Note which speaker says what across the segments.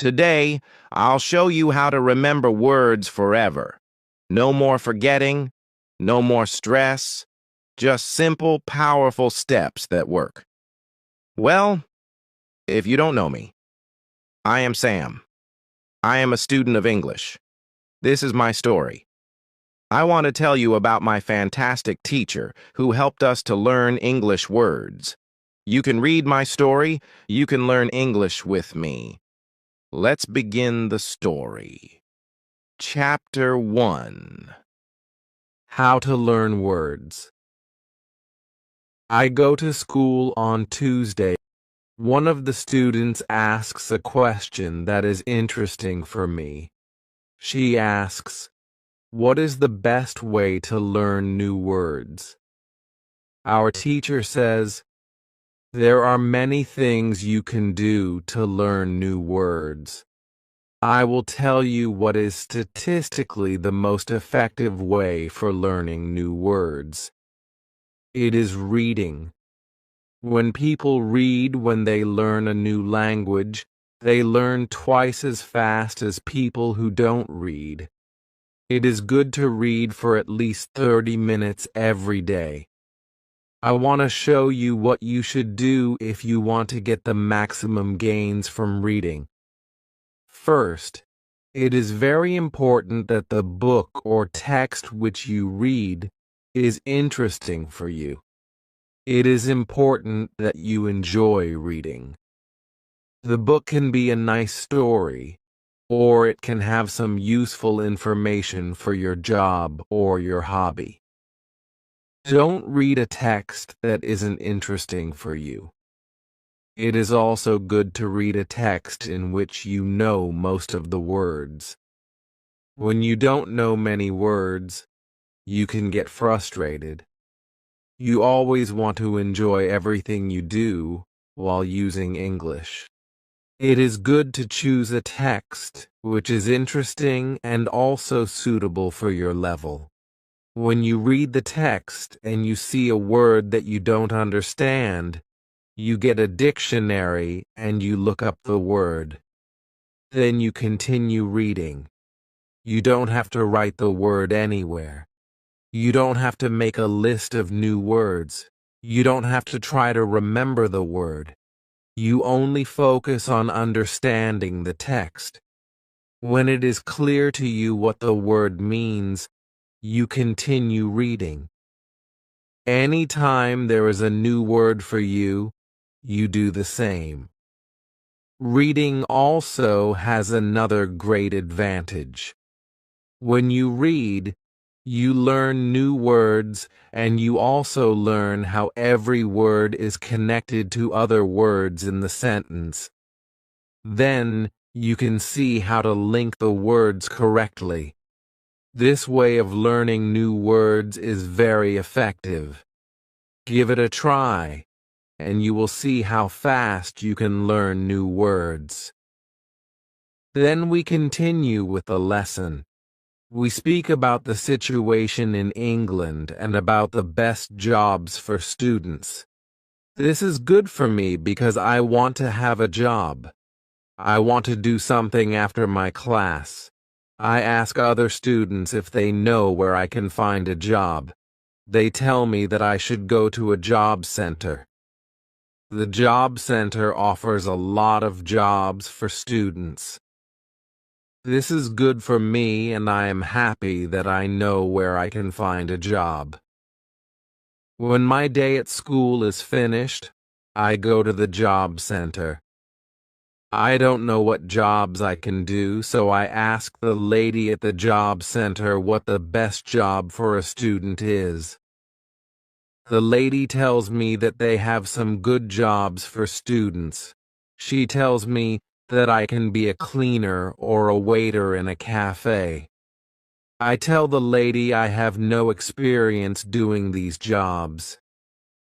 Speaker 1: Today, I'll show you how to remember words forever. No more forgetting, no more stress, just simple, powerful steps that work. Well, if you don't know me, I am Sam. I am a student of English. This is my story. I want to tell you about my fantastic teacher who helped us to learn English words. You can read my story, you can learn English with me. Let's begin the story. Chapter 1. How to learn words. I go to school on Tuesday. One of the students asks a question that is interesting for me. She asks, "What is the best way to learn new words?" Our teacher says, "There are many things you can do to learn new words. I will tell you what is statistically the most effective way for learning new words. It is reading. When people read when they learn a new language, they learn twice as fast as people who don't read. It is good to read for at least 30 minutes every day. I want to show you what you should do if you want to get the maximum gains from reading. First, it is very important that the book or text which you read is interesting for you. It is important that you enjoy reading. The book can be a nice story, or it can have some useful information for your job or your hobby. Don't read a text that isn't interesting for you. It is also good to read a text in which you know most of the words. When you don't know many words, you can get frustrated. You always want to enjoy everything you do while using English. It is good to choose a text which is interesting and also suitable for your level. When you read the text and you see a word that you don't understand, you get a dictionary and you look up the word. Then you continue reading. You don't have to write the word anywhere. You don't have to make a list of new words. You don't have to try to remember the word. You only focus on understanding the text. When it is clear to you what the word means, you continue reading. Anytime there is a new word for you, you do the same. Reading also has another great advantage. When you read, you learn new words, and you also learn how every word is connected to other words in the sentence. Then, you can see how to link the words correctly. This way of learning new words is very effective. Give it a try, and you will see how fast you can learn new words. Then we continue with the lesson. We speak about the situation in England and about the best jobs for students. This is good for me because I want to have a job. I want to do something after my class. I ask other students if they know where I can find a job. They tell me that I should go to a job center. The job center offers a lot of jobs for students. This is good for me, and I am happy that I know where I can find a job. When my day at school is finished, I go to the job center. I don't know what jobs I can do, so I ask the lady at the job center what the best job for a student is. The lady tells me that they have some good jobs for students. She tells me that I can be a cleaner or a waiter in a cafe. I tell the lady I have no experience doing these jobs.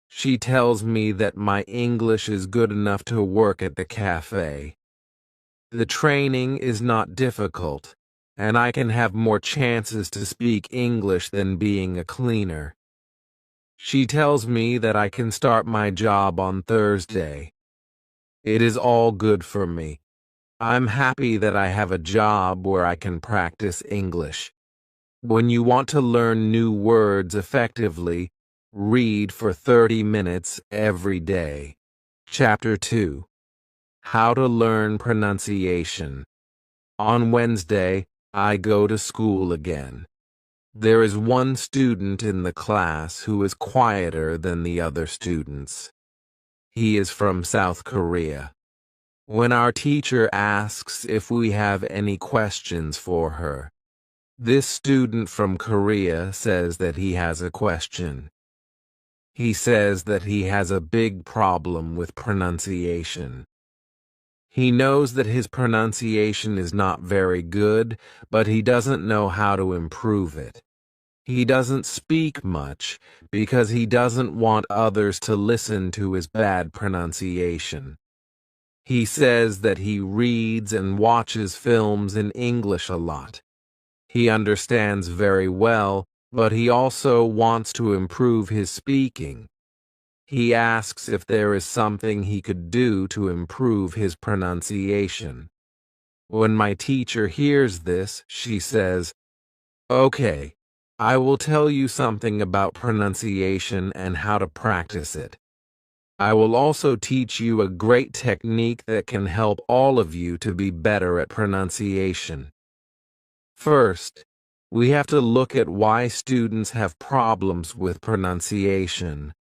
Speaker 1: She tells me that my English is good enough to work at the cafe. The training is not difficult, and I can have more chances to speak English than being a cleaner. She tells me that I can start my job on Thursday. It is all good for me.
Speaker 2: I'm happy that I have a job where I can practice English. When you want to learn new words effectively, read for 30 minutes every day. Chapter 2. How to Learn Pronunciation. On Wednesday, I go to school again. There is one student in the class who is quieter than the other students. He is from South Korea. When our teacher asks if we have any questions for her, this student from Korea says that he has a question. He says that he has a big problem with pronunciation. He knows that his pronunciation is not very good, but he doesn't know how to improve it. He doesn't speak much because he doesn't want others to listen to his bad pronunciation. He says that he reads and watches films in English a lot. He understands very well, but he also wants to improve his speaking. He asks if there is something he could do to improve his pronunciation. When my teacher hears this, she says, "Okay, I will tell you something about pronunciation and how to practice it. I will also teach you a great technique that can help all of you to be better at pronunciation. First, we have to look at why students have problems with pronunciation.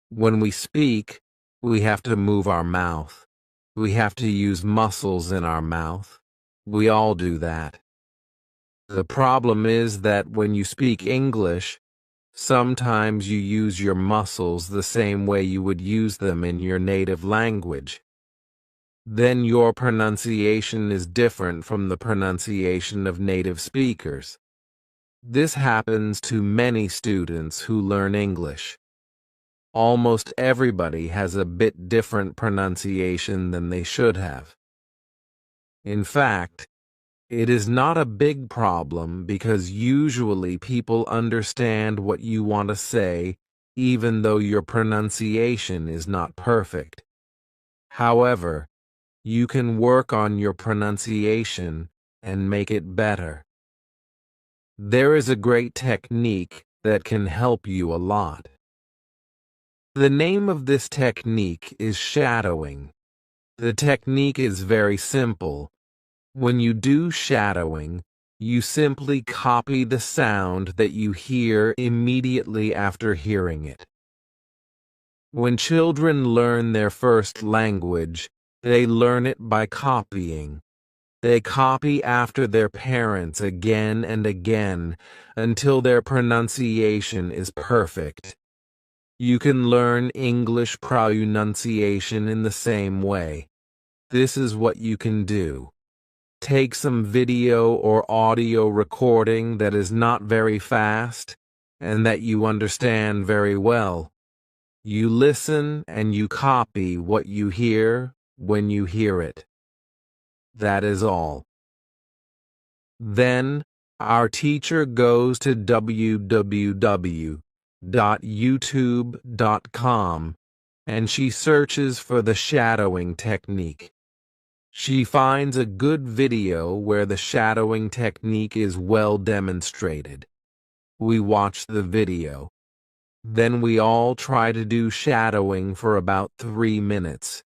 Speaker 2: When we speak, we have to move our mouth. We have to use muscles in our mouth. We all do that. The problem is that when you speak English, sometimes you use your muscles the same way you would use them in your native language. Then your pronunciation is different from the pronunciation of native speakers. This happens to many students who learn English. Almost everybody has a bit different pronunciation than they should have. In fact, it is not a big problem because usually people understand what you want to say even though your pronunciation is not perfect. However, you can work on your pronunciation and make it better. There is a great technique that can help you a lot. The name of this technique is shadowing. The technique is very simple. When you do shadowing, you simply copy the sound that you hear immediately after hearing it. When children learn their first language, they learn it by copying. They copy after their parents again and again until their pronunciation is perfect. You can learn English pronunciation in the same way. This is what you can do. Take some video or audio recording that is not very fast and that you understand very well. You listen and you copy what you hear when you hear it. That is all. Then, our teacher goes to www.youtube.com and she searches for the shadowing technique. She finds a good video where the shadowing technique is well demonstrated. We watch the video. Then we all try to do shadowing for about 3 minutes.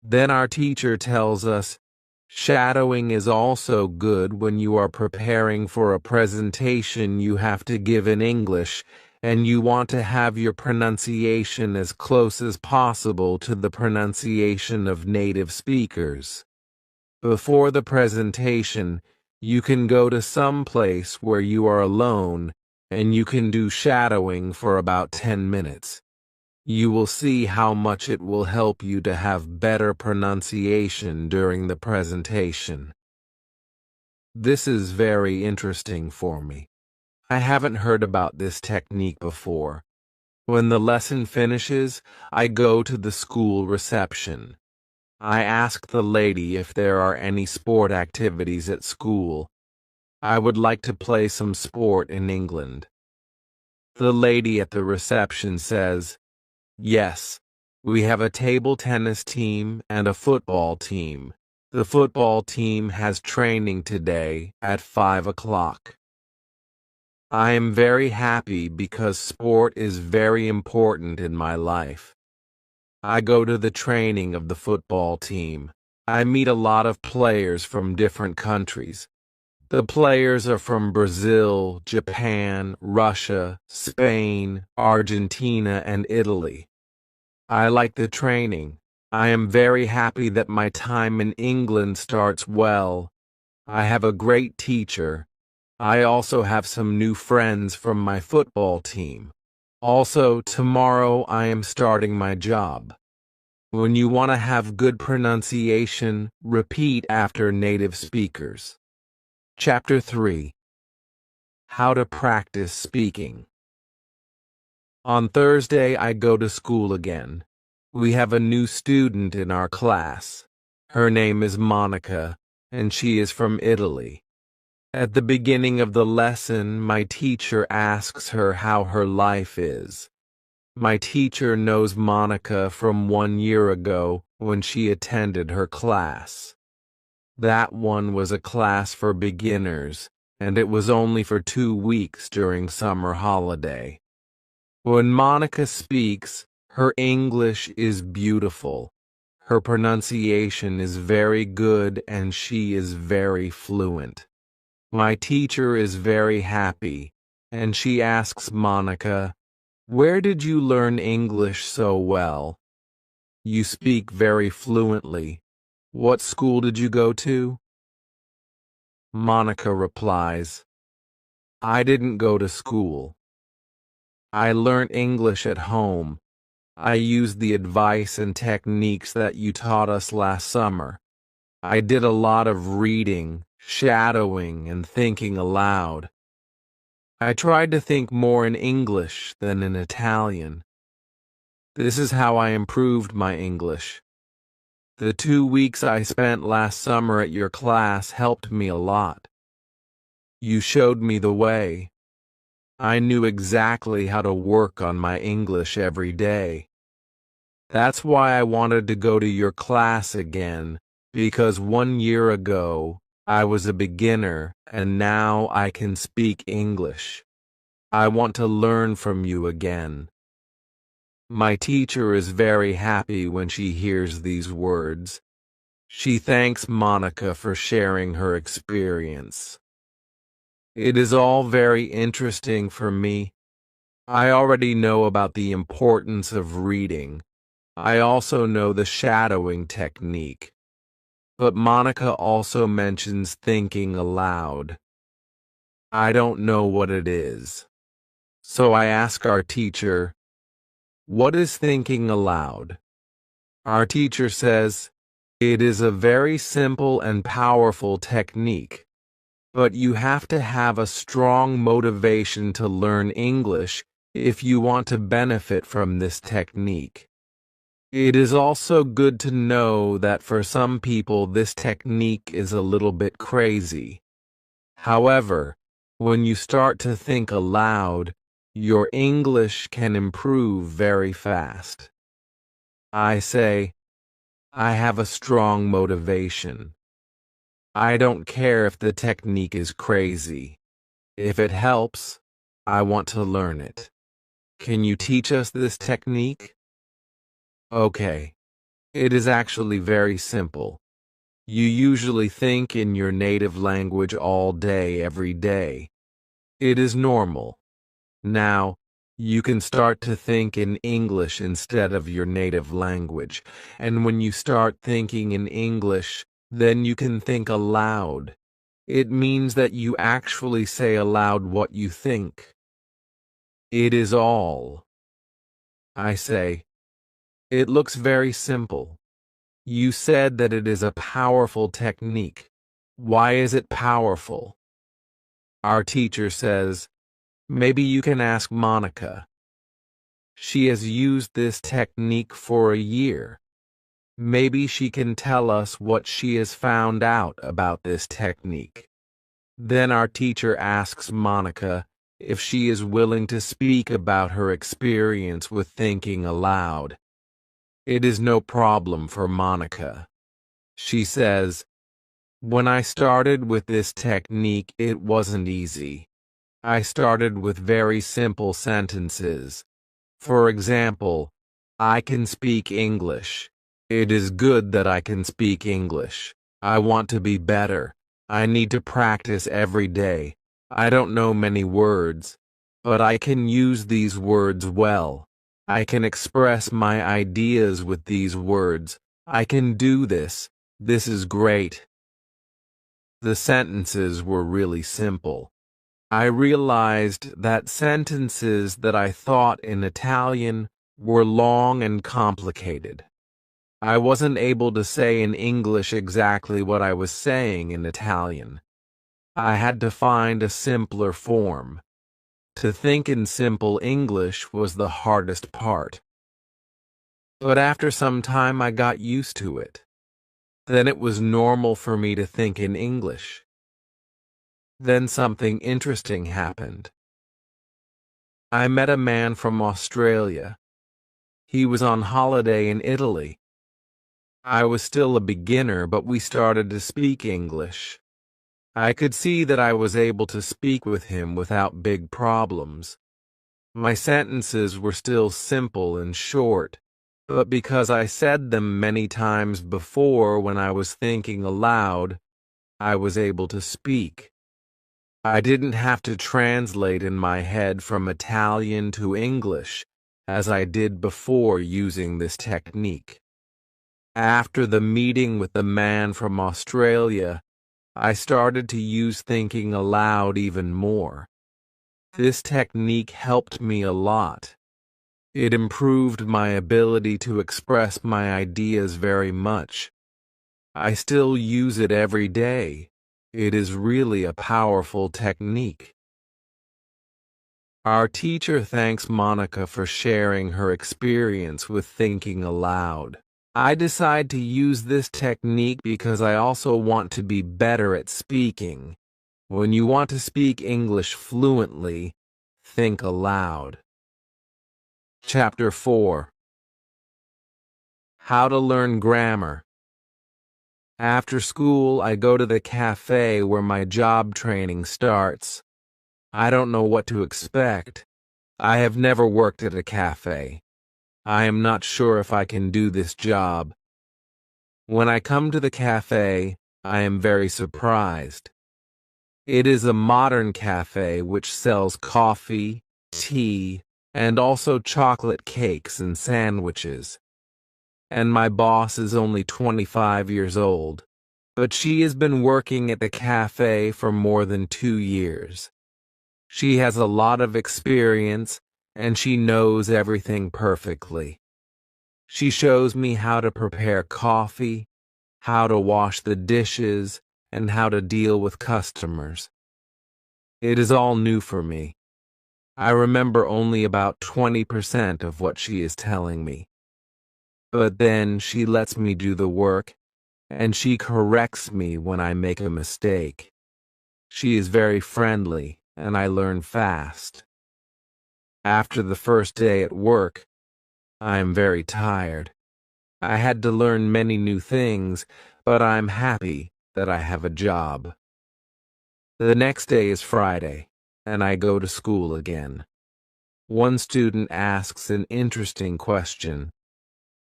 Speaker 2: Then our teacher tells us, shadowing is also good when you are preparing for a presentation you have to give in English and you want to have your pronunciation as close as possible to the pronunciation of native speakers. Before the presentation, you can go to some place where you are alone and you can do shadowing for about 10 minutes. You will see how much it will help you to have better pronunciation during the presentation. This is very interesting for me. I haven't heard about this technique before. When the lesson finishes, I go to the school reception. I ask the lady if there are any sport activities at school. I would like to play some sport in England. The lady at the reception says, "Yes, we have a table tennis team and a football team. The football team has training today at 5 o'clock. I am very happy because sport is very important in my life. I go to the training of the football team. I meet a lot of players from different countries. The players are from Brazil, Japan, Russia, Spain, Argentina, and Italy. I like the training. I am very happy that my time in England starts well. I have a great teacher. I also have some new friends from my football team. Also, tomorrow I am starting my job. When you want to have good pronunciation, repeat after native speakers. Chapter 3. How to practice speaking. On Thursday, I go to school again. We have a new student in our class. Her name is Monica, and she is from Italy. At the beginning of the lesson, my teacher asks her how her life is. My teacher knows Monica from 1 year ago when she attended her class. That one was a class for beginners, and it was only for 2 weeks during summer holiday. When Monica speaks, her English is beautiful. Her pronunciation is very good and she is very fluent. My teacher is very happy, and she asks Monica, "Where did you learn English so well? You speak very fluently. What school did you go to?" Monica replies, "I didn't go to school. I learned English at home. I used the advice and techniques that you taught us last summer. I did a lot of reading, shadowing, and thinking aloud. I tried to think more in English than in Italian. This is how I improved my English. The 2 weeks I spent last summer at your class helped me a lot. You showed me the way. I knew exactly how to work on my English every day. That's why I wanted to go to your class again, because 1 year ago, I was a beginner and now I can speak English. I want to learn from you again." My teacher is very happy when she hears these words. She thanks Monica for sharing her experience. It is all very interesting for me. I already know about the importance of reading. I also know the shadowing technique. But Monica also mentions thinking aloud. I don't know what it is. So I ask our teacher, "What is thinking aloud?" Our teacher says, "It is a very simple and powerful technique, but you have to have a strong motivation to learn English if you want to benefit from this technique. It is also good to know that for some people this technique is a little bit crazy. However, when you start to think aloud, your English can improve very fast." I say, I have a strong motivation. I don't care if the technique is crazy. If it helps, I want to learn it. Can you teach us this technique? Okay. It is actually very simple. You usually think in your native language all day, every day. It is normal. Now, you can start to think in English instead of your native language. And when you start thinking in English, then you can think aloud. It means that you actually say aloud what you think. It is all. I say, it looks very simple. You said that it is a powerful technique. Why is it powerful? Our teacher says, maybe you can ask Monica. She has used this technique for a year. Maybe she can tell us what she has found out about this technique. Then our teacher asks Monica if she is willing to speak about her experience with thinking aloud. It is no problem for Monica. She says, when I started with this technique, it wasn't easy. I started with very simple sentences. For example, I can speak English. It is good that I can speak English. I want to be better. I need to practice every day. I don't know many words, but I can use these words well. I can express my ideas with these words. I can do this. This is great. The sentences were really simple. I realized that sentences that I thought in Italian were long and complicated. I wasn't able to say in English exactly what I was saying in Italian. I had to find a simpler form. To think in simple English was the hardest part. But after some time I got used to it. Then it was normal for me to think in English. Then something interesting happened. I met a man from Australia. He was on holiday in Italy. I was still a beginner, but we started to speak English. I could see that I was able to speak with him without big problems. My sentences were still simple and short, but because I said them many times before when I was thinking aloud, I was able to speak. I didn't have to translate in my head from Italian to English, as I did before using this technique. After the meeting with the man from Australia, I started to use thinking aloud even more. This technique helped me a lot. It improved my ability to express my ideas very much. I still use it every day. It is really a powerful technique. Our teacher thanks Monica for sharing her experience with thinking aloud. I decide to use this technique because I also want to be better at speaking. When you want to speak English fluently, think aloud. Chapter 4. How to learn grammar. After school, I go to the cafe where my job training starts. I don't know what to expect. I have never worked at a cafe. I am not sure if I can do this job. When I come to the cafe, I am very surprised. It is a modern cafe which sells coffee, tea, and also chocolate cakes and sandwiches. And my boss is only 25 years old, but she has been working at the cafe for more than 2 years. She has a lot of experience, and she knows everything perfectly. She shows me how to prepare coffee, how to wash the dishes, and how to deal with customers. It is all new for me. I remember only about 20% of what she is telling me. But then she lets me do the work, and she corrects me when I make a mistake. She is very friendly, and I learn fast. After the first day at work, I am very tired. I had to learn many new things, but I'm happy that I have a job. The next day is Friday, and I go to school again. One student asks an interesting question.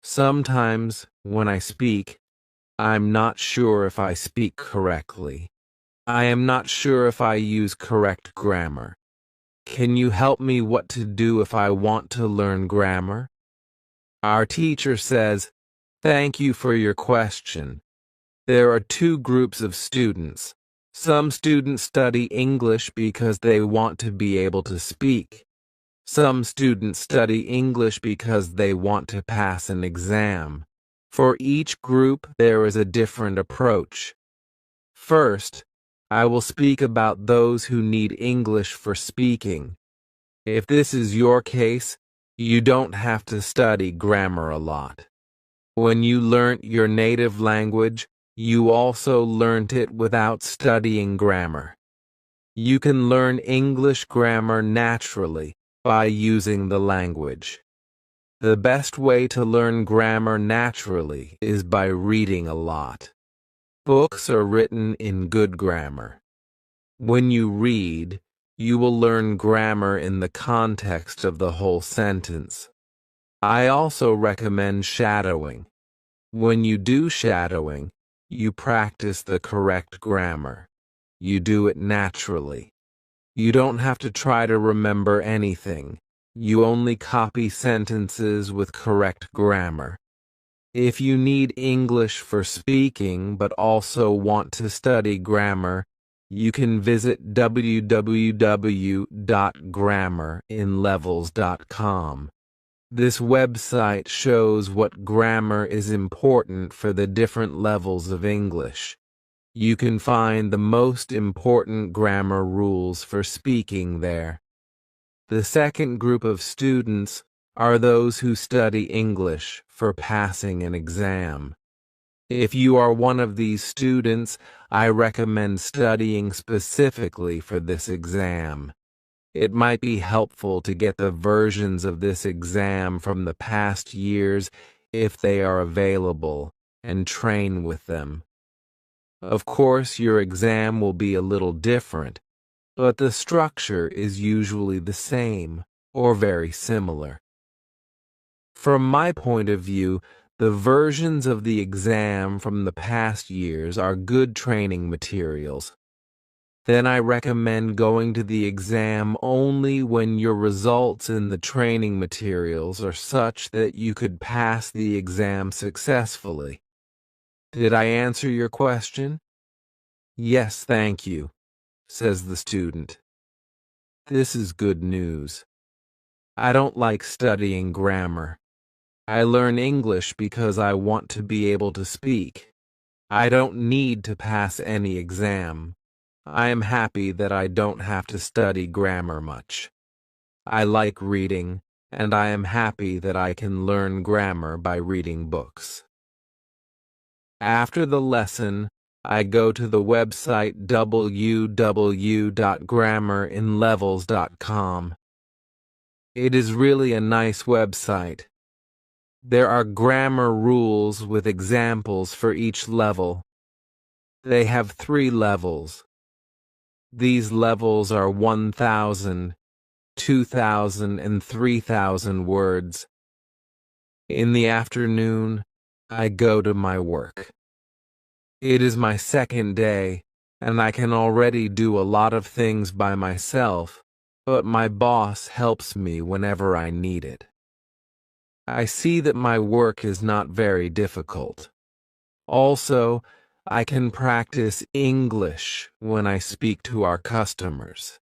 Speaker 2: Sometimes, when I speak, I'm not sure if I speak correctly. I am not sure if I use correct grammar. Can you help me what to do if I want to learn grammar? Our teacher says, "Thank you for your question. There are two groups of students. Some students study English because they want to be able to speak. Some students study English because they want to pass an exam. For each group, there is a different approach. First, I will speak about those who need English for speaking. If this is your case, you don't have to study grammar a lot. When you learnt your native language, you also learnt it without studying grammar. You can learn English grammar naturally by using the language. The best way to learn grammar naturally is by reading a lot. Books are written in good grammar. When you read, you will learn grammar in the context of the whole sentence. I also recommend shadowing. When you do shadowing, you practice the correct grammar. You do it naturally. You don't have to try to remember anything. You only copy sentences with correct grammar. If you need English for speaking but also want to study grammar, you can visit www.grammarinlevels.com. This website shows what grammar is important for the different levels of English. You can find the most important grammar rules for speaking there. The second group of students are those who study English for passing an exam. If you are one of these students, I recommend studying specifically for this exam. It might be helpful to get the versions of this exam from the past years if they are available, and train with them. Of course, your exam will be a little different, but the structure is usually the same or very similar. From my point of view, the versions of the exam from the past years are good training materials. Then I recommend going to the exam only when your results in the training materials are such that you could pass the exam successfully. Did I answer your question? Yes, thank you, says the student. This is good news. I don't like studying grammar. I learn English because I want to be able to speak. I don't need to pass any exam. I am happy that I don't have to study grammar much. I like reading, and I am happy that I can learn grammar by reading books. After the lesson, I go to the website www.grammarinlevels.com. It is really a nice website. There are grammar rules with examples for each level. They have 3 levels. These levels are 1,000, 2,000, and 3,000 words. In the afternoon, I go to my work. It is my second day, and I can already do a lot of things by myself, but my boss helps me whenever I need it. I see that my work is not very difficult. Also, I can practice English when I speak to our customers.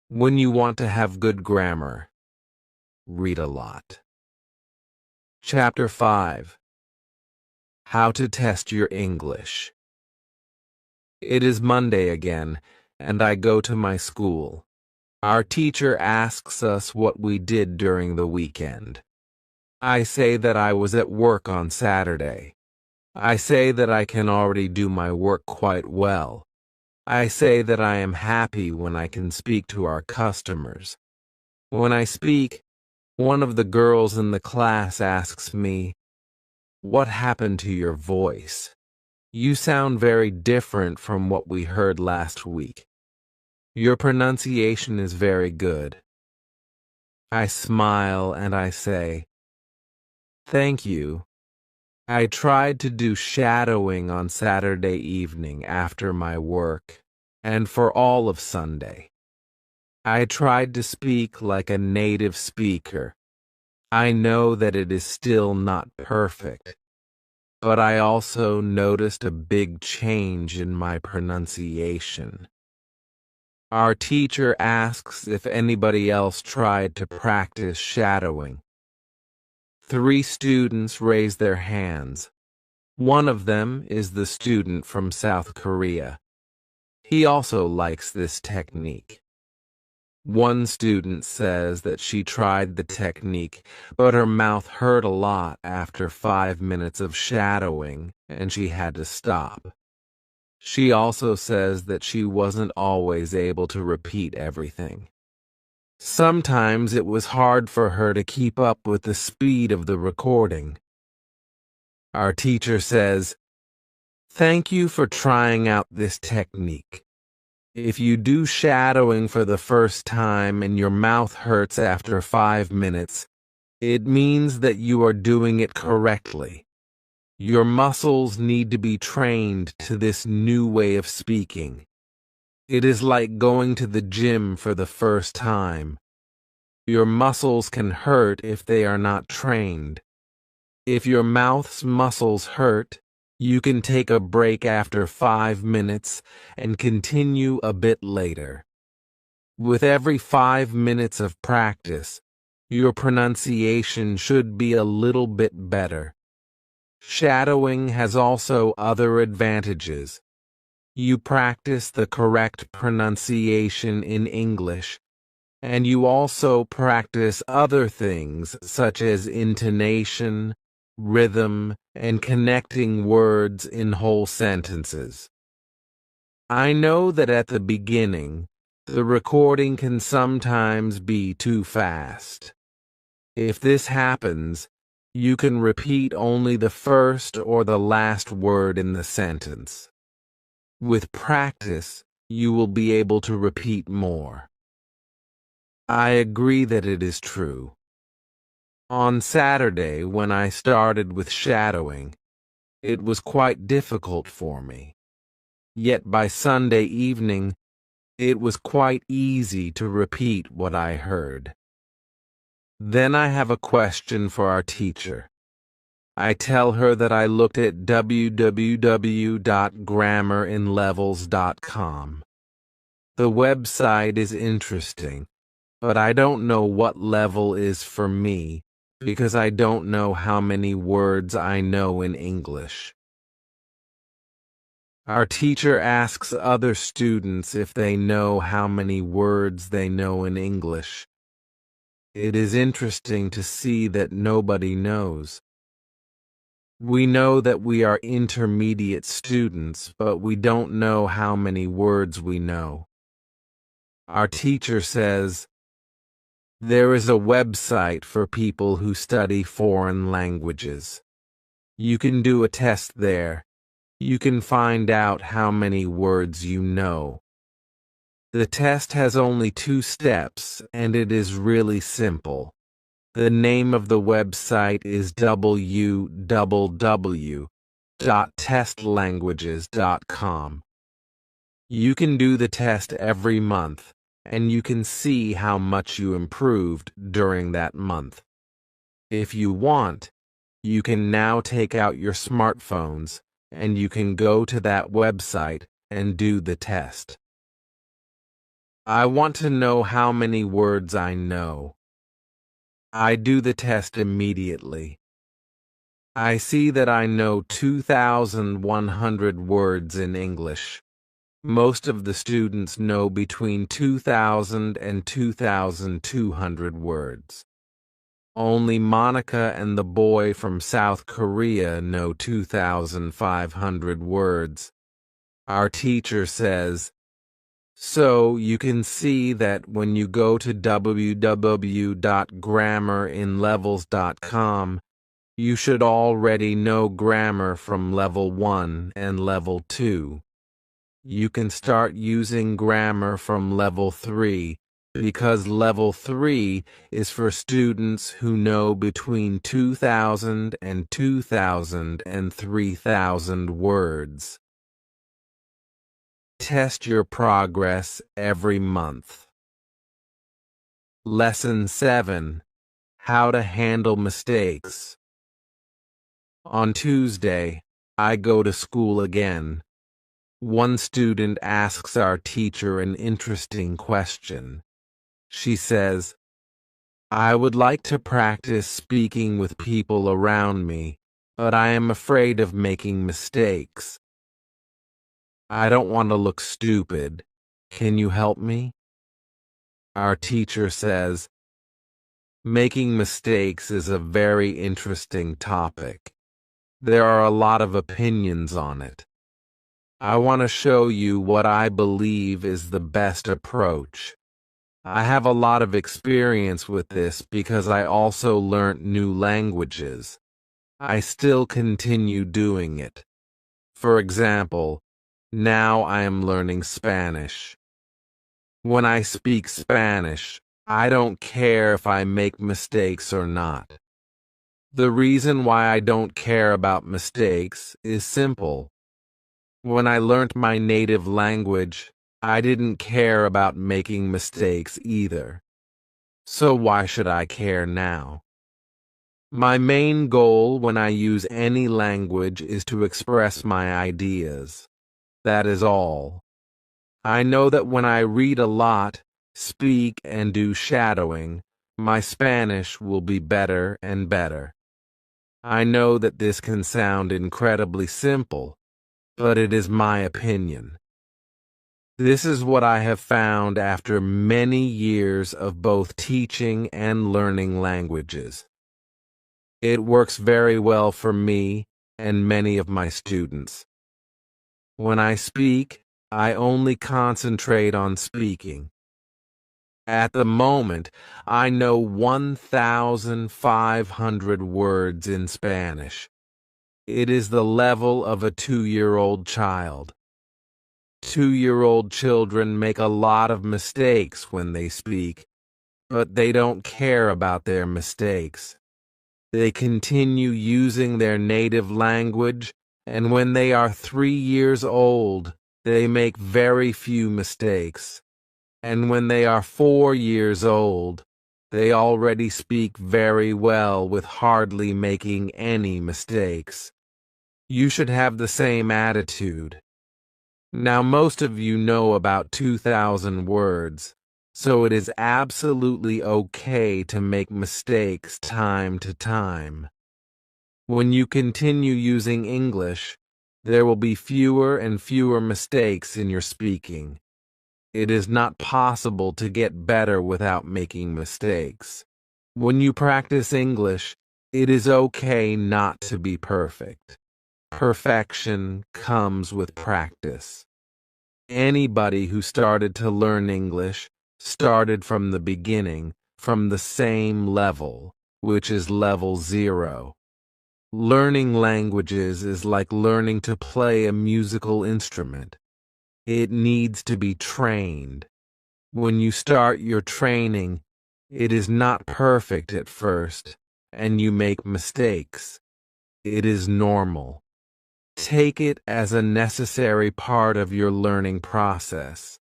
Speaker 2: When you want to have good grammar, read a lot. Chapter 5. How to test your English. It is Monday again, and I go to my school. Our teacher asks us what we did during the weekend. I say that I was at work on Saturday. I say that I can already do my work quite well. I say that I am happy when I can speak to our customers. When I speak, one of the girls in the class asks me, "What happened to your voice? You sound very different from what we heard last week. Your pronunciation is very good." I smile and I say, "Thank you." I tried to do shadowing on Saturday evening after my work, and for all of Sunday. I tried to speak like a native speaker. I know that it is still not perfect, but I also noticed a big change in my pronunciation. Our teacher asks if anybody else tried to practice shadowing. 3 students raise their hands. One of them is the student from South Korea. He also likes this technique. One student says that she tried the technique, but her mouth hurt a lot after 5 minutes of shadowing, and she had to stop. She also says that she wasn't always able to repeat everything. Sometimes it was hard for her to keep up with the speed of the recording. Our teacher says, "Thank you for trying out this technique. If you do shadowing for the first time and your mouth hurts after 5 minutes, it means that you are doing it correctly. Your muscles need to be trained to this new way of speaking. It is like going to the gym for the first time. Your muscles can hurt if they are not trained. If your mouth's muscles hurt, you can take a break after 5 minutes and continue a bit later. With every 5 minutes of practice, your pronunciation should be a little bit better. Shadowing has also other advantages. You practice the correct pronunciation in English, and you also practice other things such as intonation, rhythm, and connecting words in whole sentences. I know that at the beginning, the recording can sometimes be too fast. If this happens, you can repeat only the first or the last word in the sentence. With practice, you will be able to repeat more. I agree that it is true. On Saturday, when I started with shadowing, it was quite difficult for me. Yet by Sunday evening, it was quite easy to repeat what I heard. Then I have a question for our teacher. I tell her that I looked at www.grammarinlevels.com. The website is interesting, but I don't know what level is for me because I don't know how many words I know in English. Our teacher asks other students if they know how many words they know in English. It is interesting to see that nobody knows. We know that we are intermediate students, but we don't know how many words we know. Our teacher says, "There is a website for people who study foreign languages. You can do a test there. You can find out how many words you know. The test has only 2 steps, and it is really simple. The name of the website is www.testlanguages.com. You can do the test every month, and you can see how much you improved during that month. If you want, you can now take out your smartphones, and you can go to that website and do the test. I want to know how many words I know. I do the test immediately. I see that I know 2,100 words in English. Most of the students know between 2,000 and 2,200 words. Only Monica and the boy from South Korea know 2,500 words. Our teacher says, so you can see that when you go to www.grammarinlevels.com, you should already know grammar from level 1 and level 2. You can start using grammar from level 3 because level 3 is for students who know between 2,000 and 2,000 and 3,000 words. Test your progress every month. Lesson 7. How to handle mistakes. On Tuesday, I go to school again. One student asks our teacher an interesting question. She says, "I would like to practice speaking with people around me, but I am afraid of making mistakes. I don't want to look stupid. Can you help me?" Our teacher says, "Making mistakes is a very interesting topic. There are a lot of opinions on it. I want to show you what I believe is the best approach. I have a lot of experience with this because I also learnt new languages. I still continue doing it. For example, now I am learning Spanish. When I speak Spanish, I don't care if I make mistakes or not. The reason why I don't care about mistakes is simple. When I learnt my native language, I didn't care about making mistakes either. So why should I care now? My main goal when I use any language is to express my ideas. That is all. I know that when I read a lot, speak, and do shadowing, my Spanish will be better and better. I know that this can sound incredibly simple, but it is my opinion. This is what I have found after many years of both teaching and learning languages. It works very well for me and many of my students. When I speak, I only concentrate on speaking. At the moment, I know 1,500 words in Spanish. It is the level of a 2-year-old child. 2-year-old children make a lot of mistakes when they speak, but they don't care about their mistakes. They continue using their native language, and when they are 3 years old, they make very few mistakes. And when they are 4 years old, they already speak very well with hardly making any mistakes. You should have the same attitude. Now, most of you know about 2,000 words, so it is absolutely okay to make mistakes time to time. When you continue using English, there will be fewer and fewer mistakes in your speaking. It is not possible to get better without making mistakes. When you practice English, it is okay not to be perfect. Perfection comes with practice. Anybody who started to learn English started from the beginning, from the same level, which is level 0. Learning languages is like learning to play a musical instrument. It needs to be trained. When you start your training, it is not perfect at first, and you make mistakes. It is normal. Take it as a necessary part of your learning process.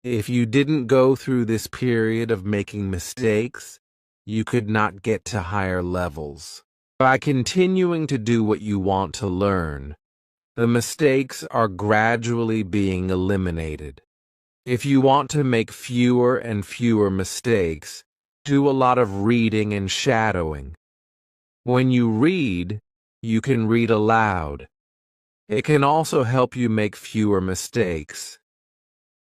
Speaker 2: If you didn't go through this period of making mistakes, you could not get to higher levels. By continuing to do what you want to learn, the mistakes are gradually being eliminated. If you want to make fewer and fewer mistakes, do a lot of reading and shadowing. When you read, you can read aloud. It can also help you make fewer mistakes.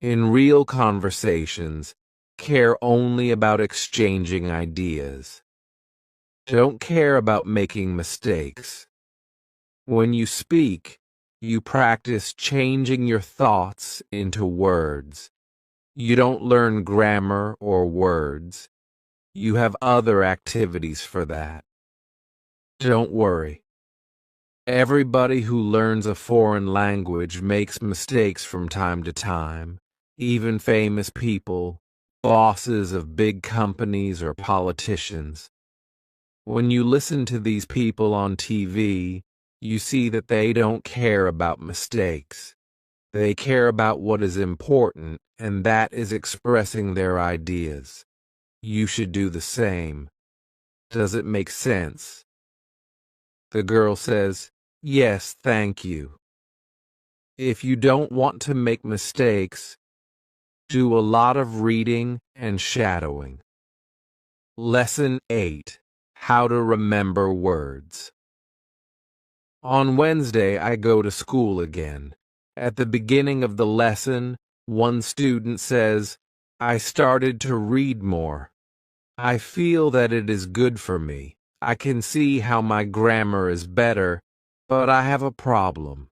Speaker 2: In real conversations, care only about exchanging ideas. Don't care about making mistakes. When you speak, you practice changing your thoughts into words. You don't learn grammar or words. You have other activities for that. Don't worry. Everybody who learns a foreign language makes mistakes from time to time. Even famous people, bosses of big companies or politicians. When you listen to these people on TV, you see that they don't care about mistakes. They care about what is important, and that is expressing their ideas. You should do the same. Does it make sense? The girl says, "Yes, thank you." If you don't want to make mistakes, do a lot of reading and shadowing. Lesson 8. How to remember words. On Wednesday, I go to school again. At the beginning of the lesson, one student says, "I started to read more. I feel that it is good for me. I can see how my grammar is better, but I have a problem.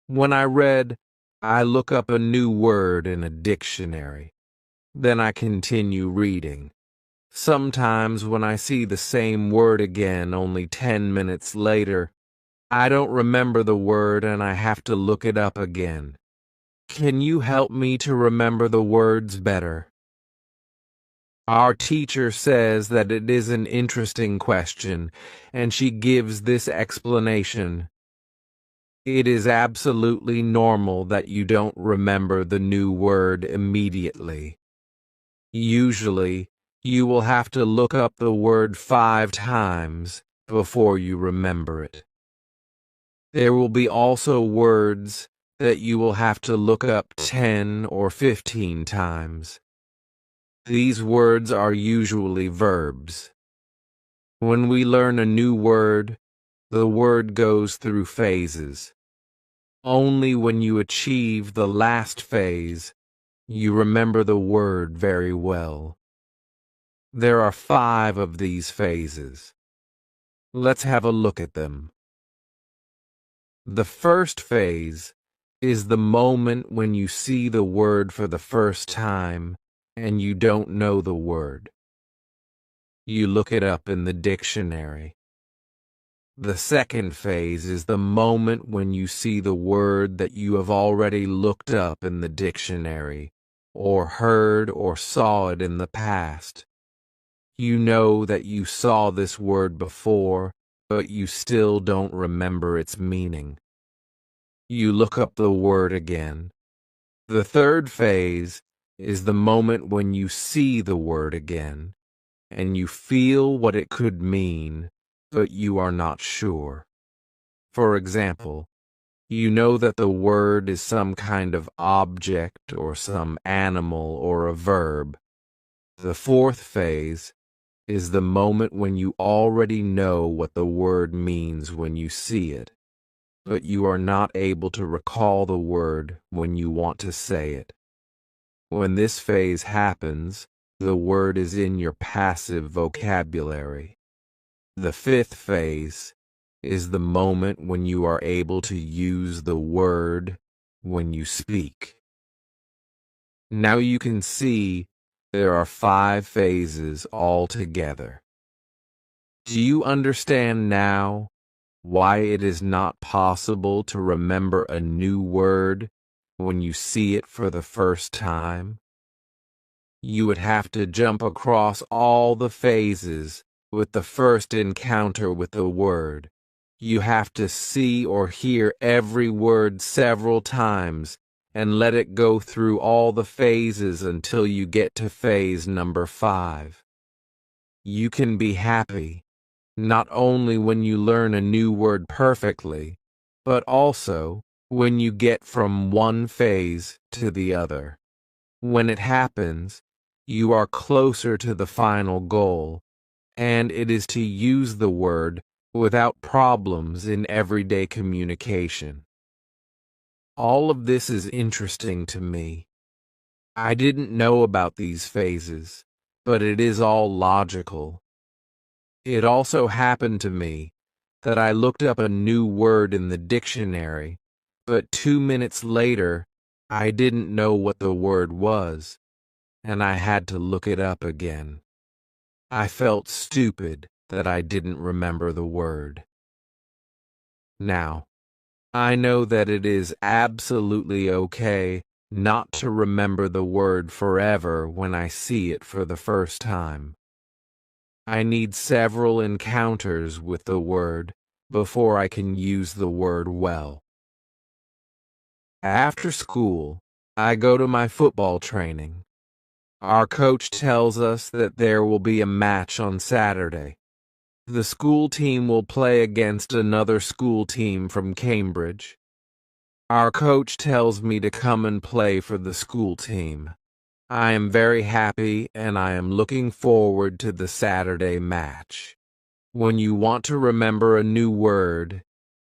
Speaker 2: When I read, I look up a new word in a dictionary. Then I continue reading. Sometimes when I see the same word again only 10 minutes later, I don't remember the word and I have to look it up again. Can you help me to remember the words better? Our teacher says that it is an interesting question, and she gives this explanation. It is absolutely normal that you don't remember the new word immediately. Usually, you will have to look up the word 5 times before you remember it. There will be also words that you will have to look up 10 or 15 times. These words are usually verbs. When we learn a new word, the word goes through phases. Only when you achieve the last phase, you remember the word very well. There are 5 of these phases. Let's have a look at them. The first phase is the moment when you see the word for the first time and you don't know the word. You look it up in the dictionary. The second phase is the moment when you see the word that you have already looked up in the dictionary, or heard or saw it in the past. You know that you saw this word before, but you still don't remember its meaning. You look up the word again. The third phase is the moment when you see the word again, and you feel what it could mean, but you are not sure. For example, you know that the word is some kind of object or some animal or a verb. The fourth phase is the moment when you already know what the word means when you see it, but you are not able to recall the word when you want to say it. When this phase happens, the word is in your passive vocabulary. The fifth phase is the moment when you are able to use the word when you speak. Now you can see there are 5 phases altogether. Do you understand now why it is not possible to remember a new word when you see it for the first time? You would have to jump across all the phases with the first encounter with the word. You have to see or hear every word several times and let it go through all the phases until you get to phase number 5. You can be happy, not only when you learn a new word perfectly, but also when you get from one phase to the other. When it happens, you are closer to the final goal, and it is to use the word without problems in everyday communication. All of this is interesting to me. I didn't know about these phases, but it is all logical. It also happened to me that I looked up a new word in the dictionary, but 2 minutes later, I didn't know what the word was, and I had to look it up again. I felt stupid that I didn't remember the word. Now, I know that it is absolutely okay not to remember the word forever when I see it for the first time. I need several encounters with the word before I can use the word well. After school, I go to my football training. Our coach tells us that there will be a match on Saturday. The school team will play against another school team from Cambridge. Our coach tells me to come and play for the school team. I am very happy and I am looking forward to the Saturday match. When you want to remember a new word,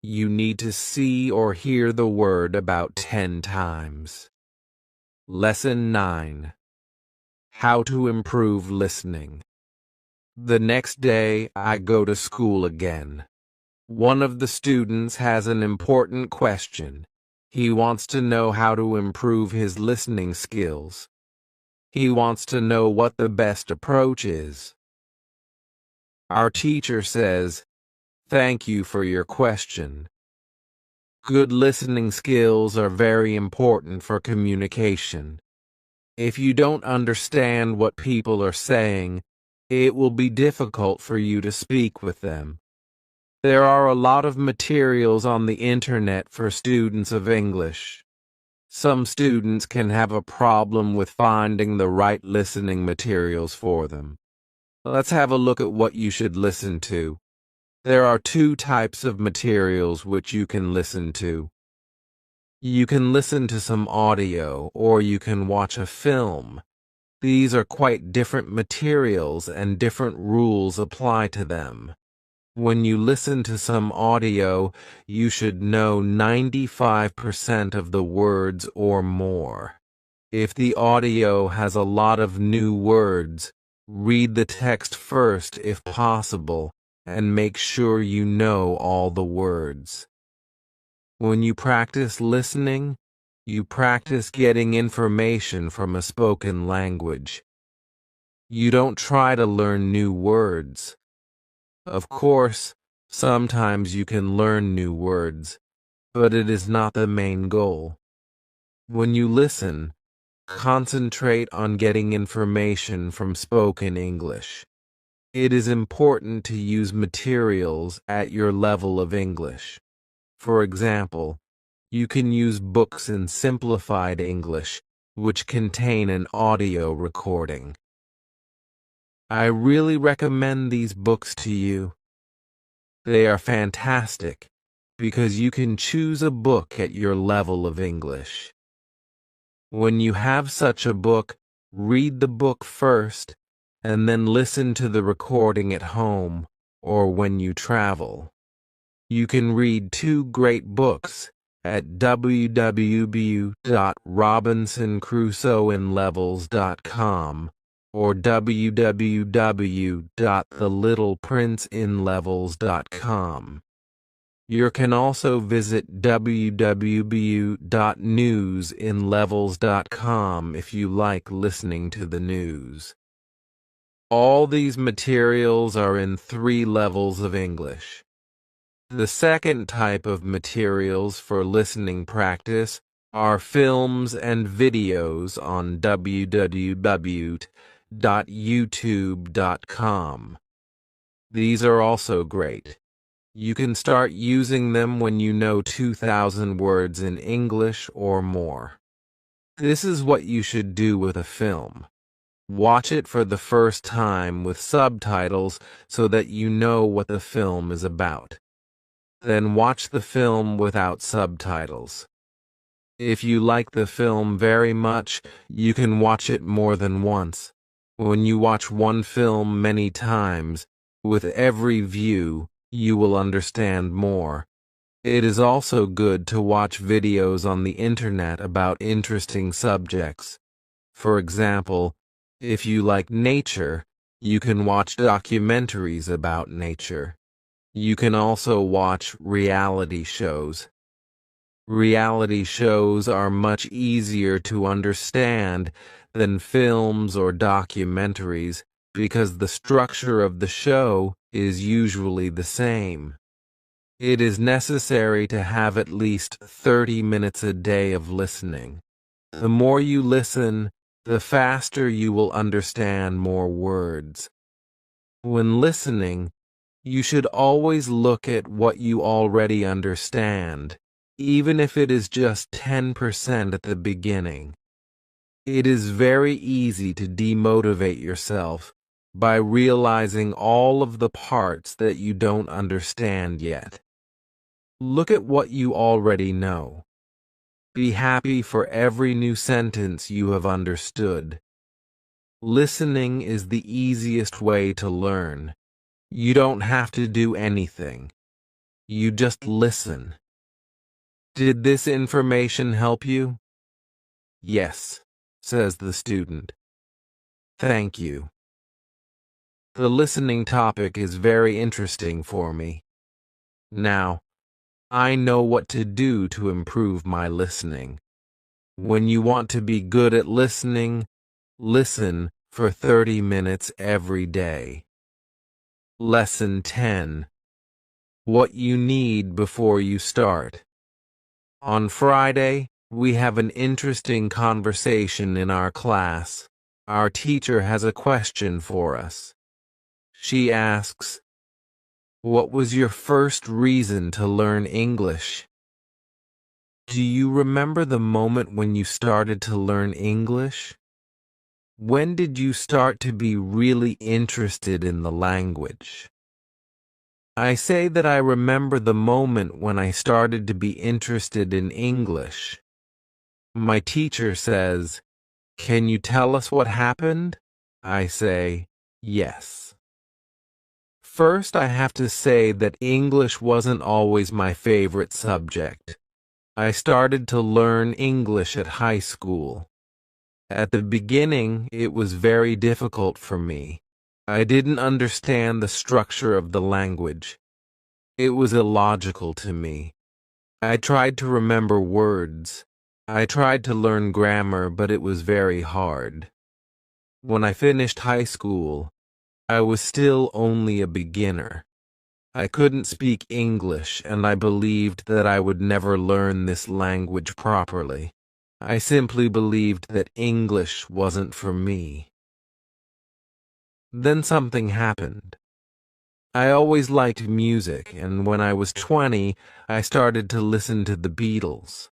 Speaker 2: you need to see or hear the word about 10 times. Lesson 9. How to improve listening. The next day, I go to school again. One of the students has an important question. He wants to know how to improve his listening skills. He wants to know what the best approach is. Our teacher says, "Thank you for your question." Good listening skills are very important for communication. If you don't understand what people are saying, it will be difficult for you to speak with them. There are a lot of materials on the internet for students of English. Some students can have a problem with finding the right listening materials for them. Let's have a look at what you should listen to. There are two types of materials which you can listen to. You can listen to some audio, or you can watch a film. These are quite different materials and different rules apply to them. When you listen to some audio, you should know 95% of the words or more. If the audio has a lot of new words, read the text first if possible, and make sure you know all the words. When you practice listening, you practice getting information from a spoken language. You don't try to learn new words. Of course, sometimes you can learn new words, but it is not the main goal. When you listen, concentrate on getting information from spoken English. It is important to use materials at your level of English. For example, you can use books in simplified English, which contain an audio recording. I really recommend these books to you. They are fantastic because you can choose a book at your level of English. When you have such a book, read the book first and then listen to the recording at home or when you travel. You can read two great books at www.robinsoncrusoeinlevels.com or www.thelittleprinceinlevels.com. You can also visit www.newsinlevels.com if you like listening to the news. All these materials are in 3 levels of English. The second type of materials for listening practice are films and videos on www.youtube.com. These are also great. You can start using them when you know 2,000 words in English or more. This is what you should do with a film. Watch it for the first time with subtitles so that you know what the film is about. Then watch the film without subtitles. If you like the film very much, you can watch it more than once. When you watch one film many times, with every view, you will understand more. It is also good to watch videos on the internet about interesting subjects. For example, if you like nature, you can watch documentaries about nature. You can also watch reality shows. Reality shows are much easier to understand than films or documentaries because the structure of the show is usually the same. It is necessary to have at least 30 minutes a day of listening. The more you listen, the faster you will understand more words. When listening, you should always look at what you already understand, even if it is just 10% at the beginning. It is very easy to demotivate yourself by realizing all of the parts that you don't understand yet. Look at what you already know. Be happy for every new sentence you have understood. Listening is the easiest way to learn. You don't have to do anything. You just listen. Did this information help you? Yes, says the student. Thank you. The listening topic is very interesting for me. Now, I know what to do to improve my listening. When you want to be good at listening, Listen for 30 minutes every day. Lesson 10. What you need before you start. On Friday, we have an interesting conversation in our class. Our teacher has a question for us. She asks, "What was your first reason to learn English?" Do you remember the moment when you started to learn English? When did you start to be really interested in the language? I say that I remember the moment when I started to be interested in English. My teacher says, "Can you tell us what happened?" I say, "Yes." First, I have to say that English wasn't always my favorite subject. I started to learn English at high school. At the beginning, it was very difficult for me. I didn't understand the structure of the language. It was illogical to me. I tried to remember words. I tried to learn grammar, but it was very hard. When I finished high school, I was still only a beginner. I couldn't speak English, and I believed that I would never learn this language properly. I simply believed that English wasn't for me. Then something happened. I always liked music, and when I was 20, I started to listen to the Beatles.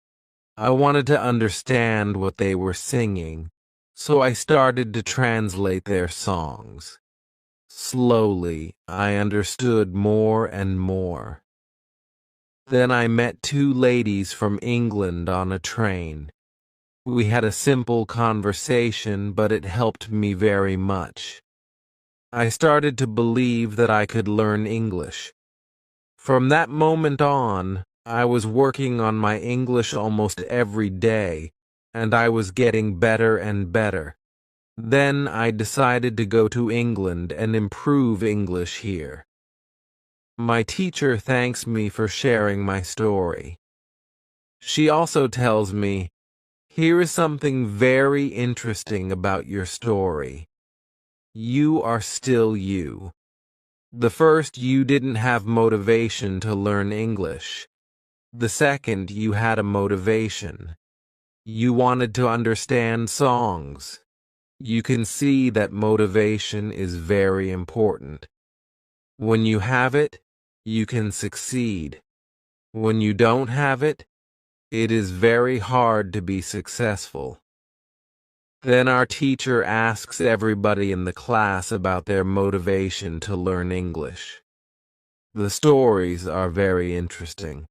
Speaker 2: I wanted to understand what they were singing, so I started to translate their songs. Slowly, I understood more and more. Then I met two ladies from England on a train. We had a simple conversation, but it helped me very much. I started to believe that I could learn English. From that moment on, I was working on my English almost every day, and I was getting better and better. Then I decided to go to England and improve English here. My teacher thanks me for sharing my story. She also tells me, "Here is something very interesting about your story. You are still you. The first, you didn't have motivation to learn English. The second, you had a motivation. You wanted to understand songs. You can see that motivation is very important. When you have it, you can succeed. When you don't have it, it is very hard to be successful." Then our teacher asks everybody in the class about their motivation to learn English. The stories are very interesting.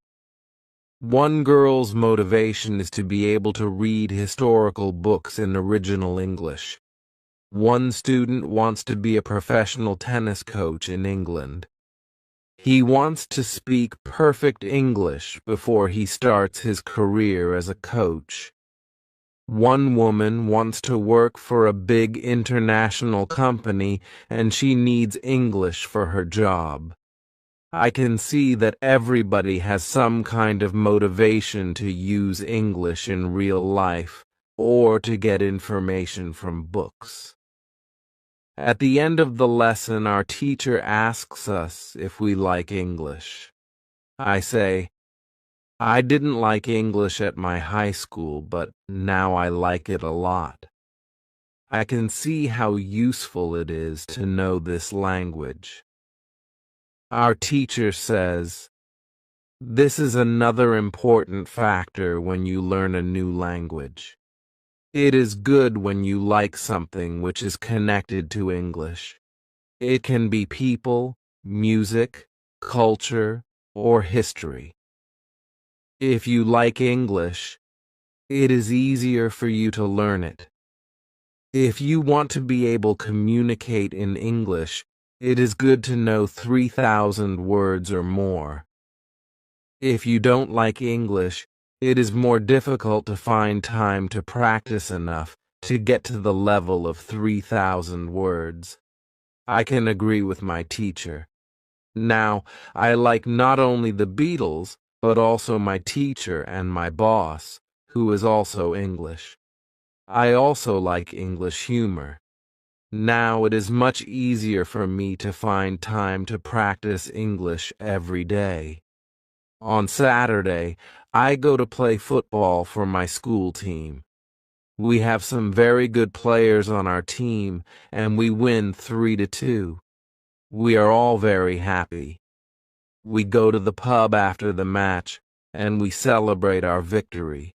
Speaker 2: One girl's motivation is to be able to read historical books in original English. One student wants to be a professional tennis coach in England. He wants to speak perfect English before he starts his career as a coach. One woman wants to work for a big international company, and she needs English for her job. I can see that everybody has some kind of motivation to use English in real life or to get information from books. At the end of the lesson, our teacher asks us if we like English. I say, "I didn't like English at my high school, but now I like it a lot. I can see how useful it is to know this language." Our teacher says, "This is another important factor when you learn a new language. It is good when you like something which is connected to English. It can be people, music, culture, or history. If you like English, it is easier for you to learn it. If you want to be able to communicate in English, it is good to know 3,000 words or more. If you don't like English, it is more difficult to find time to practice enough to get to the level of 3,000 words." I can agree with my teacher. Now, I like not only the Beatles, but also my teacher and my boss, who is also English. I also like English humor. Now it is much easier for me to find time to practice English every day. On Saturday, I go to play football for my school team. We have some very good players on our team, and we win 3-2. We are all very happy. We go to the pub after the match, and we celebrate our victory.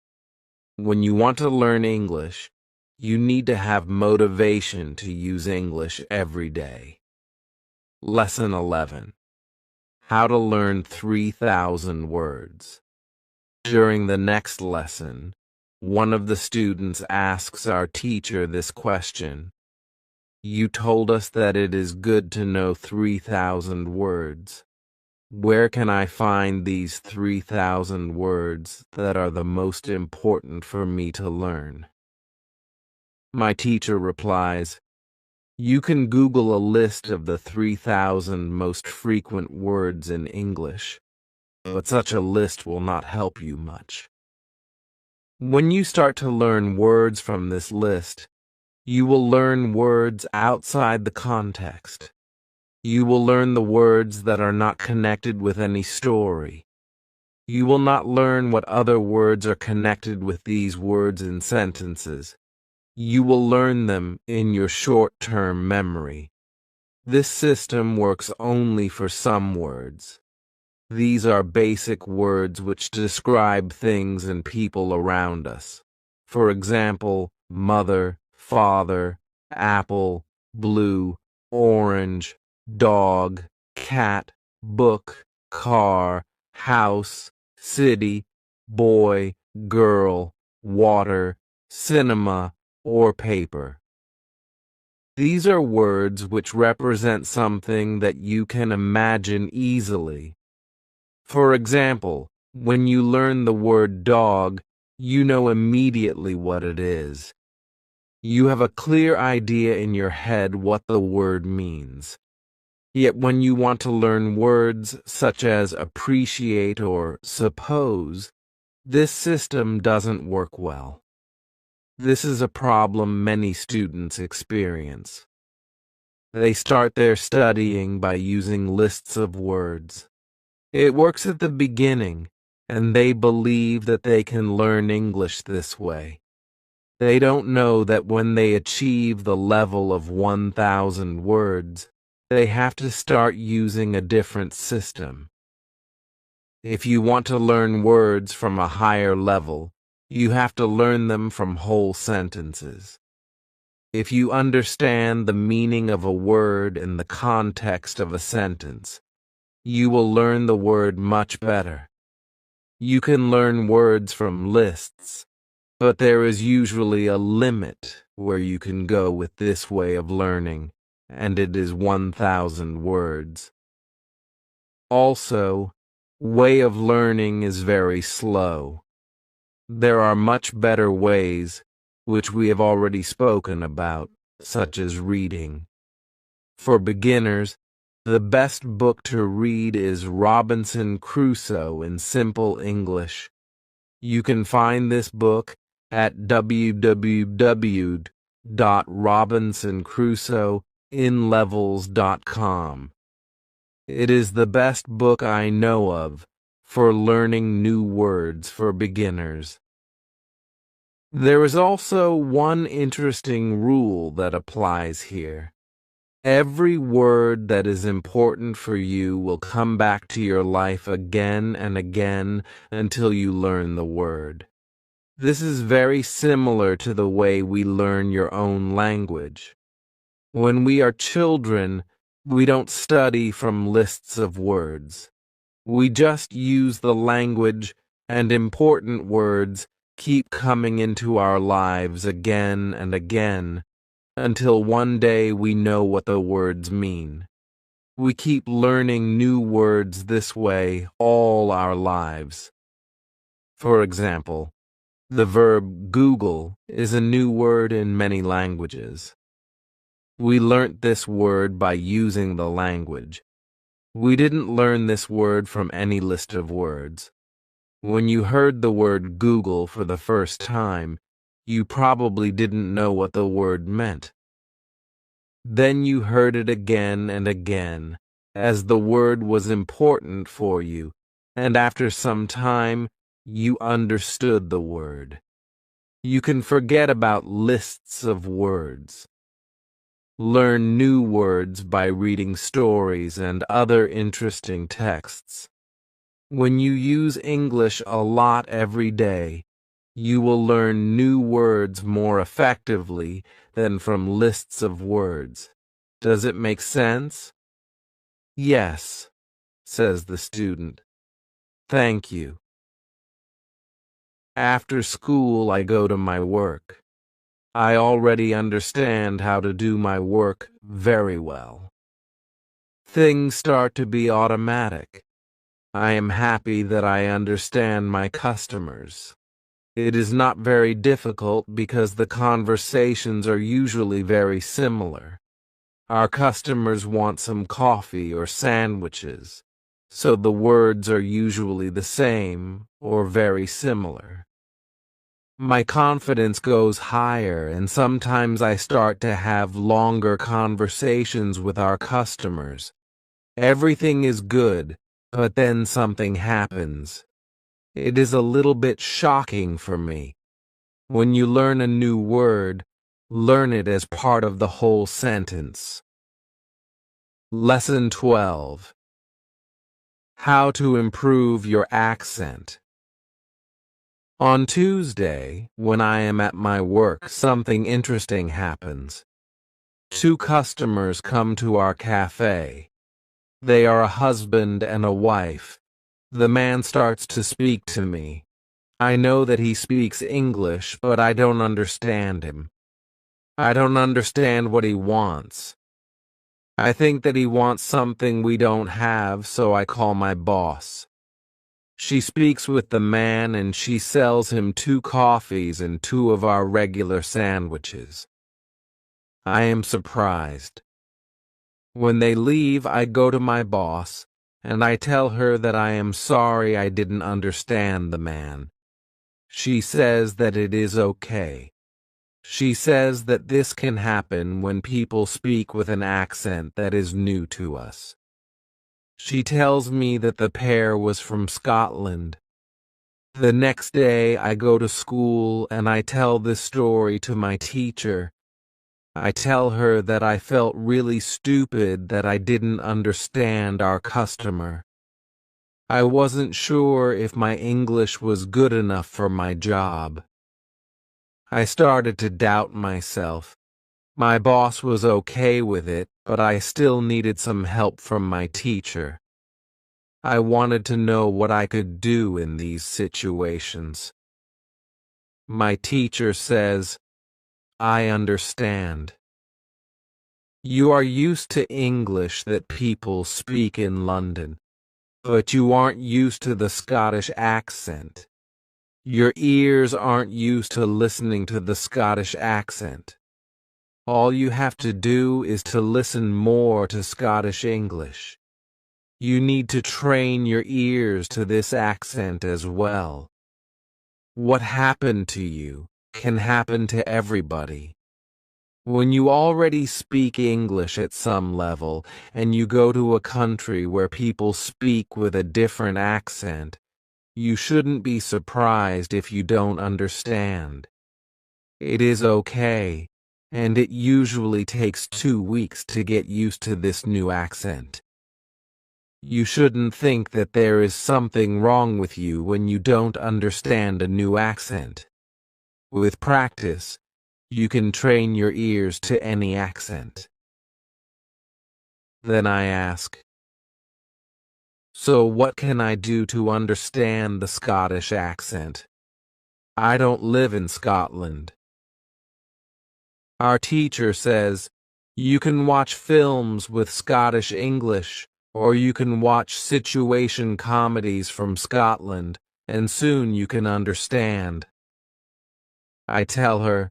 Speaker 2: When you want to learn English, you need to have motivation to use English every day. Lesson 11. How to learn 3,000 words. During the next lesson, one of the students asks our teacher this question. You told us that it is good to know 3,000 words. Where can I find these 3,000 words that are the most important for me to learn? My teacher replies, you can Google a list of the 3,000 most frequent words in English, but such a list will not help you much. When you start to learn words from this list, you will learn words outside the context. You will learn the words that are not connected with any story. You will not learn what other words are connected with these words in sentences. You will learn them in your short-term memory. This system works only for some words. These are basic words which describe things and people around us. For example, mother, father, apple, blue, orange, dog, cat, book, car, house, city, boy, girl, water, cinema, or paper. These are words which represent something that you can imagine easily. For example, when you learn the word dog, you know immediately what it is. You have a clear idea in your head what the word means. Yet when you want to learn words such as appreciate or suppose, this system doesn't work well. This is a problem many students experience. They start their studying by using lists of words. It works at the beginning, and they believe that they can learn English this way. They don't know that when they achieve the level of 1,000 words, they have to start using a different system. If you want to learn words from a higher level, you have to learn them from whole sentences. If you understand the meaning of a word in the context of a sentence, you will learn the word much better. You can learn words from lists, but there is usually a limit where you can go with this way of learning, and it is 1,000 words. Also, way of learning is very slow. There are much better ways, which we have already spoken about, such as reading. For beginners, the best book to read is Robinson Crusoe in Simple English. You can find this book at www.robinsoncrusoeinlevels.com. It is the best book I know of for learning new words for beginners. There is also one interesting rule that applies here. Every word that is important for you will come back to your life again and again until you learn the word. This is very similar to the way we learn your own language. When we are children, we don't study from lists of words. We just use the language, and important words keep coming into our lives again and again, until one day we know what the words mean. We keep learning new words this way all our lives. For example, the verb Google is a new word in many languages. We learnt this word by using the language. We didn't learn this word from any list of words. When you heard the word Google for the first time, You probably didn't know what the word meant. Then you heard it again and again, as the word was important for you, and after some time, you understood the word. You can forget about lists of words. Learn new words by reading stories and other interesting texts. When you use English a lot every day, you will learn new words more effectively than from lists of words. Does it make sense? Yes, says the student. Thank you. After school, I go to my work. I already understand how to do my work very well. Things start to be automatic. I am happy that I understand my customers. It is not very difficult because the conversations are usually very similar. Our customers want some coffee or sandwiches, so the words are usually the same or very similar. My confidence goes higher, and sometimes I start to have longer conversations with our customers. Everything is good, but then something happens. It is a little bit shocking for me. When you learn a new word, learn it as part of the whole sentence. Lesson 12. How to improve your accent. On Tuesday, when I am at my work, something interesting happens. Two customers come to our cafe. They are a husband and a wife. The man starts to speak to me. I know that he speaks English, but I don't understand him. I don't understand what he wants. I think that he wants something we don't have, so I call my boss. She speaks with the man and she sells him 2 coffees and 2 of our regular sandwiches. I am surprised. When they leave, I go to my boss and I tell her that I am sorry I didn't understand the man. She says that it is okay. She says that this can happen when people speak with an accent that is new to us. She tells me that the pair was from Scotland. The next day I go to school and I tell this story to my teacher. I tell her that I felt really stupid that I didn't understand our customer. I wasn't sure if my English was good enough for my job. I started to doubt myself. My boss was okay with it, but I still needed some help from my teacher. I wanted to know what I could do in these situations. My teacher says, I understand. You are used to English that people speak in London, but you aren't used to the Scottish accent. Your ears aren't used to listening to the Scottish accent. All you have to do is to listen more to Scottish English. You need to train your ears to this accent as well. What happened to you can happen to everybody. When you already speak English at some level and you go to a country where people speak with a different accent, you shouldn't be surprised if you don't understand. It is okay, and it usually takes 2 weeks to get used to this new accent. You shouldn't think that there is something wrong with you when you don't understand a new accent. With practice, you can train your ears to any accent. Then I ask, so what can I do to understand the Scottish accent? I don't live in Scotland. Our teacher says, you can watch films with Scottish English, or you can watch situation comedies from Scotland, and soon you can understand. I tell her,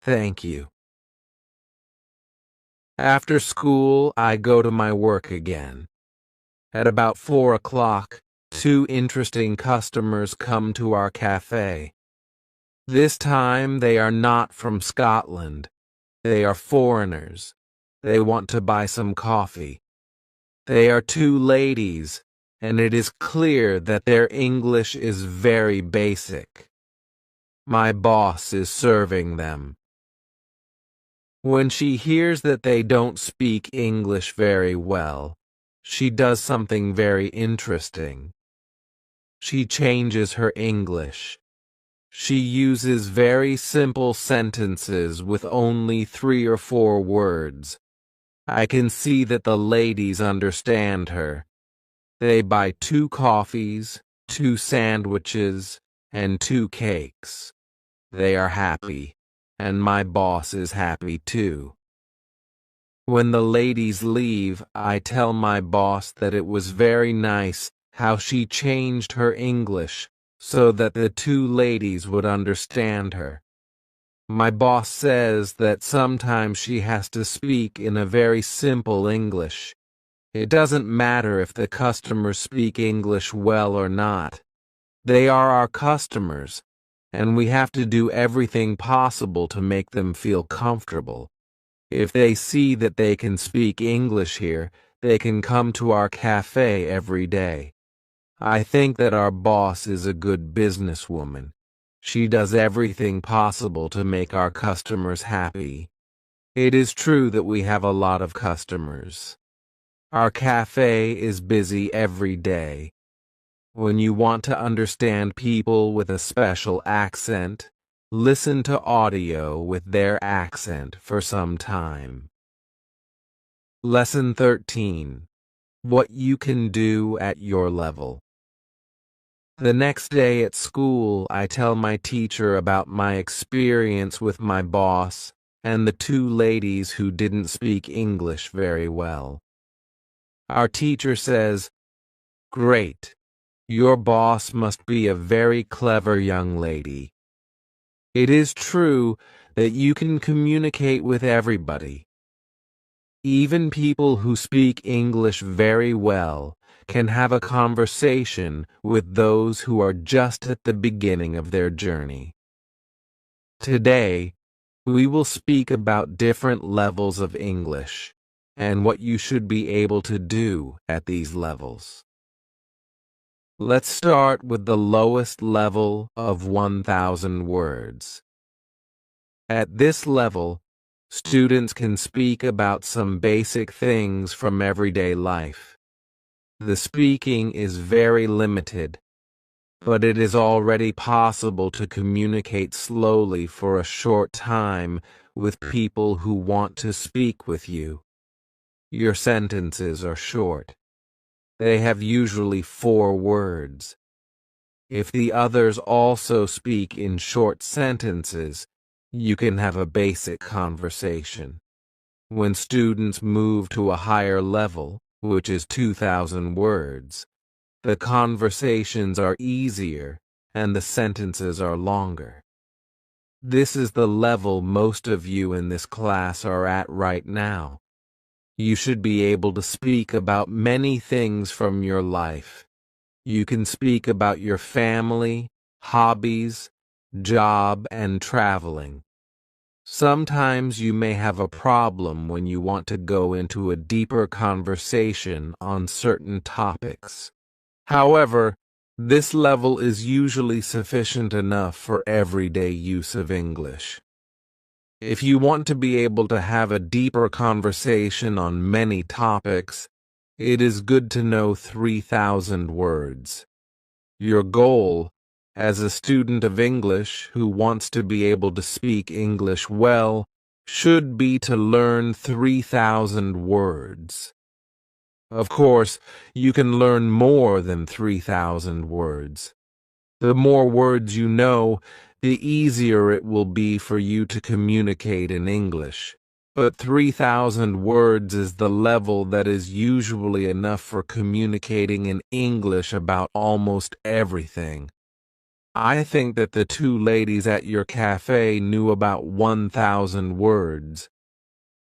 Speaker 2: thank you. After school, I go to my work again. At about 4 o'clock, 2 interesting customers come to our cafe. This time they are not from Scotland. They are foreigners. They want to buy some coffee. They are two ladies, and it is clear that their English is very basic. My boss is serving them. When she hears that they don't speak English very well, she does something very interesting. She changes her English. She uses very simple sentences with only 3 or 4 words. I can see that the ladies understand her. They buy 2 coffees, 2 sandwiches, and 2 cakes. They are happy, and my boss is happy too. When the ladies leave, I tell my boss that it was very nice how she changed her English so that the 2 ladies would understand her. My boss says that sometimes she has to speak in a very simple English. It doesn't matter if the customers speak English well or not. They are our customers, and we have to do everything possible to make them feel comfortable. If they see that they can speak English here, they can come to our cafe every day. I think that our boss is a good businesswoman. She does everything possible to make our customers happy. It is true that we have a lot of customers. Our cafe is busy every day. When you want to understand people with a special accent, listen to audio with their accent for some time. Lesson 13. What you can do at your level. The next day at school, I tell my teacher about my experience with my boss and the 2 ladies who didn't speak English very well. Our teacher says, "Great. Your boss must be a very clever young lady." It is true that you can communicate with everybody. Even people who speak English very well can have a conversation with those who are just at the beginning of their journey. Today, we will speak about different levels of English and what you should be able to do at these levels. Let's start with the lowest level of 1,000 words. At this level, students can speak about some basic things from everyday life. The speaking is very limited, but it is already possible to communicate slowly for a short time with people who want to speak with you. Your sentences are short. They have usually 4 words. If the others also speak in short sentences, you can have a basic conversation. When students move to a higher level, which is 2,000 words, the conversations are easier and the sentences are longer. This is the level most of you in this class are at right now. You should be able to speak about many things from your life. You can speak about your family, hobbies, job, and traveling. Sometimes you may have a problem when you want to go into a deeper conversation on certain topics. However, this level is usually sufficient enough for everyday use of English. If you want to be able to have a deeper conversation on many topics, it is good to know 3,000 words. Your goal, as a student of English who wants to be able to speak English well, should be to learn 3,000 words. Of course, you can learn more than 3,000 words. The more words you know, the easier it will be for you to communicate in English. But 3,000 words is the level that is usually enough for communicating in English about almost everything. I think that the 2 ladies at your cafe knew about 1,000 words.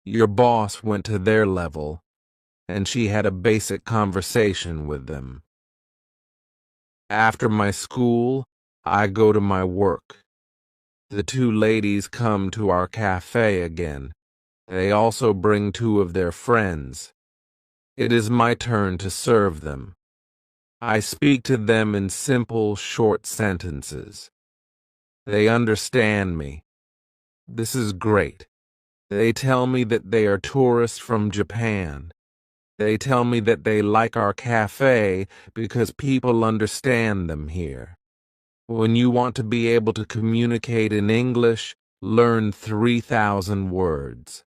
Speaker 2: Your boss went to their level, and she had a basic conversation with them. After my school, I go to my work. The two ladies come to our cafe again. They also bring two of their friends. It is my turn to serve them. I speak to them in simple, short sentences. They understand me. This is great. They tell me that they are tourists from Japan. They tell me that they like our cafe because people understand them here. When you want to be able to communicate in English, learn 3,000 words.